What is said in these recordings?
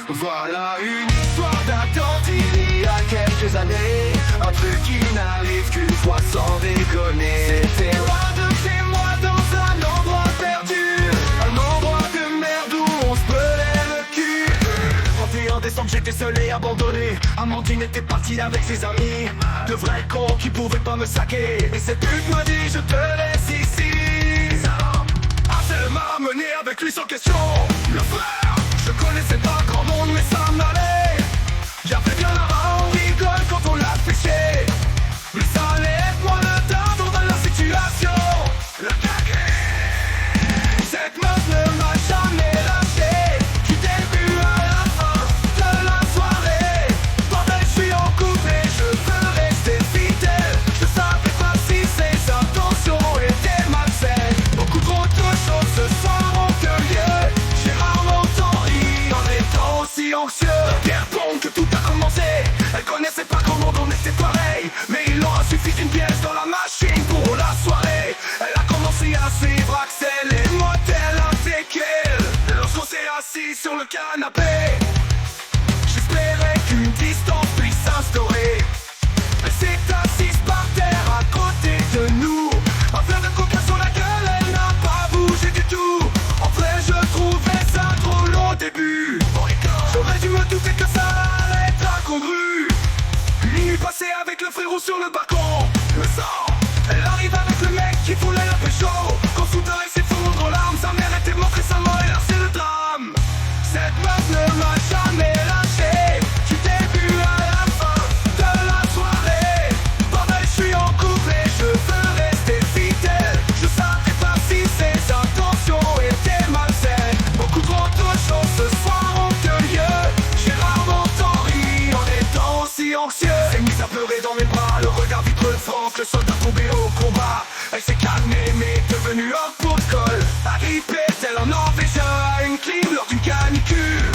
Voilà une histoire d'attente il y a quelques années. Un truc qui n'arrive qu'une fois sans déconner. C'était loin de chez moi dans un endroit perdu. Un endroit de merde où on se pelait le cul. 31 décembre j'étais seul et abandonné. Amandine était partie avec ses amis. De vrais cons qui pouvaient pas me saquer. Et cette pute m'a dit je te laisse ici. Elle m'a mené avec lui sans question. Le frère, je connaissais pas grand monde mais ça m'allait. J'avais bien là-bas, on rigole quand on l'a fiché. Mais ça allait être moi le dindon dans la situation. Le caguet. Cette meuf ne m'a jamais lâché. Du début à la fin de la soirée. Bordel, je suis en couple et je veux rester fidèle. Je savais pas si ses intentions étaient malsaines. Beaucoup trop de choses ce soir ont eu lieu. J'ai rarement tant ri en étant aussi anxieux. Pierre Pont que tout a commencé. Elle connaissait pas grand monde, on était pareil. Mais il aura suffi d'une pièce dans la machine pour la soirée. Elle a commencé à suivre Axel et motel avec elle. Lorsqu'on s'est assis sur le canapé, j'espérais qu'une distance puisse s'instaurer. Elle s'est assise par terre à côté de nous. Un verre de coca sur la gueule, elle n'a pas bougé du tout. En vrai je trouvais ça trop long au début. J'aurais dû me douter que ça allait être incongru. Une nuit passée avec le frérot sur le balcon. Le sang, elle arrive avec le mec qui voulait la pécho. Quand soudain elle s'effondre en larmes, sa mère était morte récemment et là c'est le drame. Cette meuf ne m'a jamais lâché. Du début à la fin de la soirée. Bordel, je suis en couple et je veux rester fidèle. Je savais pas si ses intentions étaient malsaines. Beaucoup trop de choses ce soir ont eu lieu. J'ai rarement tant ri en étant aussi anxieux. S'est mise à pleurer dans mes bras, le regard vitreux de Franck, le soldat tombé au combat. Elle s'est calmée mais devenue un pot de colle. Agrippée tel un Norvégien à une clim lors d'une canicule.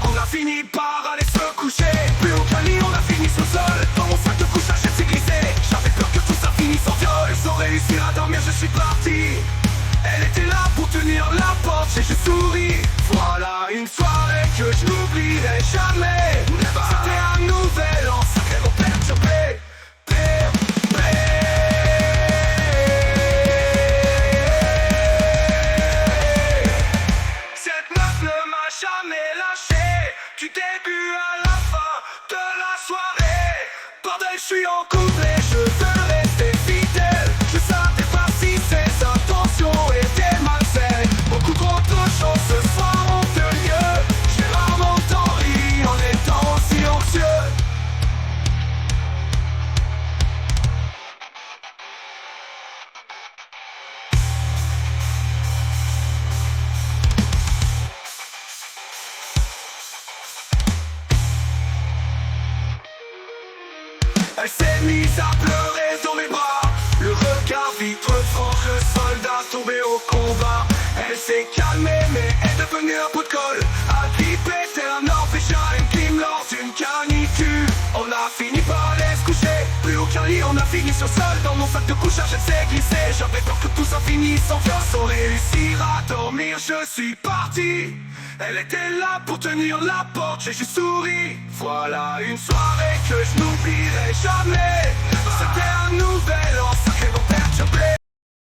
On a fini par aller se coucher. Plus aucun lit, on a fini sous le sol. Dans mon sac de couchage, elle s'est glissée. J'avais peur que tout ça finisse en viol. Sans réussir à dormir, je suis parti. Elle était là pour tenir la porte et je souris. Voilà une soirée que je n'oublierai jamais. C'était un nouvel an sacrément perturbé. Cette meuf ne m'a jamais lâché. Du début à la fin de la soirée. Bordel, je suis en couple et je veux rester fidèle. Je savais pas si ses intentions étaient malsaines. Beaucoup trop de choses ce soir ont eu lieu. J'ai rarement tant ri en étant aussi anxieux. Elle s'est mise à pleurer dans mes bras. Le regard vitre franc, le soldat tombé au combat. Elle s'est calmée mais est devenue un pot de colle. Agrippée tel un Norvégien à une clim lors d'une canicule. On a fini par aller se coucher. Plus aucun lit, on a fini sur le sol. Dans mon sac de couchage elle s'est glissée. J'avais peur que tout ça finisse en viol. Sans réussir à dormir, je suis parti. Elle était là pour tenir la porte, j'ai juste souri. Voilà une soirée que je n'oublierai jamais. C'était un nouvel an sacrément perturbé.